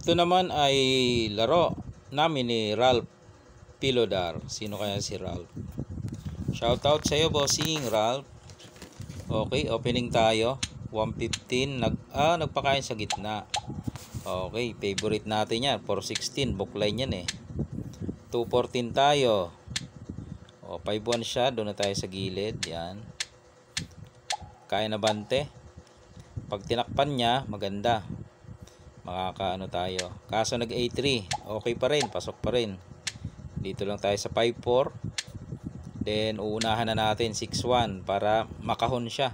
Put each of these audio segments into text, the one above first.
Ito naman ay laro namin ni Ralph Pilodar. Sino kaya si Ralph? Shoutout sa iyo, bossing Ralph. Okay, opening tayo. 115. Nagpakain sa gitna. Okay, favorite natin yan. 416. Bookline yan eh. 214 tayo. O, 5-1 siya. Doon na tayo sa gilid. Yan. Kaya na bante. Pag tinakpan niya, maganda. Makakaano tayo. Kaso nag A3. Okay pa rin. Pasok pa rin. Dito lang tayo sa 5-4. Then, uunahan na natin 6-1 para makahon siya.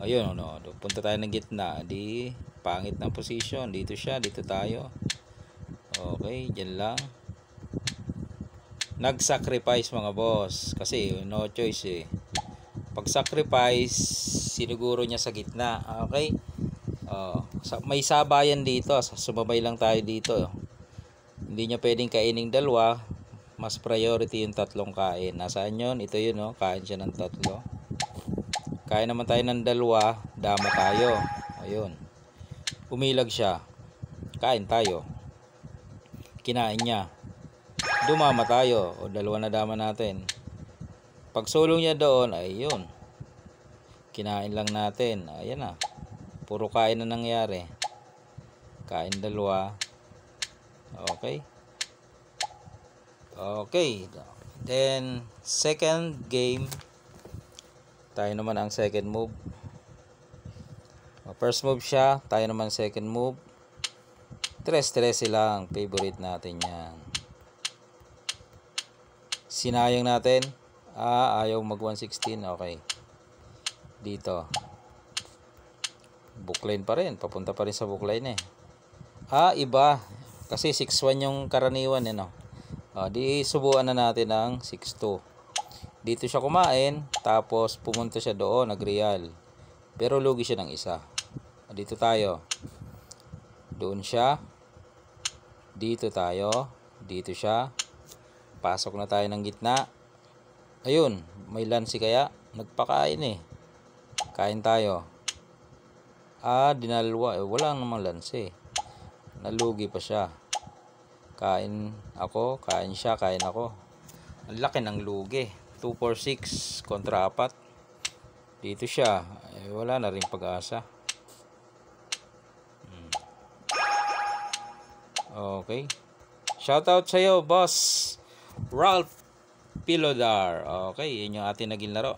Ayun, no. Punta tayo ng gitna. Di, pangit ng position. Dito siya. Dito tayo. Okay, dyan lang. Nag-sacrifice mga boss. Kasi, no choice eh. Pag sacrifice, siniguro niya sa gitna. Okay? May sabayan dito. Sumabay lang tayo dito. Hindi niya pwedeng kaining dalawa. Mas priority yung tatlong kain. Nasaan yun? Ito yun, no? Kain siya ng tatlo. Kain naman tayo ng dalawa. Dama tayo. Ayun. Umilag siya. Kain tayo. Kinain niya. Dumama tayo. O dalawa na dama natin. Pag sulong niya doon, ayun. Kinain lang natin. Ayan na. Puro kain na nangyari. Kain dalawa. Okay. Okay. Then, second game. Tayo naman ang second move. First move siya. Tayo naman second move. 3-13 lang. Favorite natin yan. Sinayang natin. Ayaw mag 116. Okay. Dito. Bookline pa rin. Papunta pa rin sa bookline eh. Iba. Kasi 6-1 yung karaniwan eh, no? Di subuan na natin ng 6-2. Dito siya kumain. Tapos pumunta siya doon. Nag-real. Pero lugi siya ng isa. Dito tayo. Doon siya. Dito tayo. Dito siya. Pasok na tayo ng gitna. Ayun. May lansi kaya. Nagpakain eh. Kain tayo. Dinalwa. Wala namang lansi. Nalugi pa siya. Kain ako, kain siya, kain ako. Ang laki ng lugi. 2-4-6 kontra 4. Dito siya. Wala na rin pag-asa. Okay. Shoutout sa iyo, boss Ralph Pilodar. Okay, yun yung ating naging laro.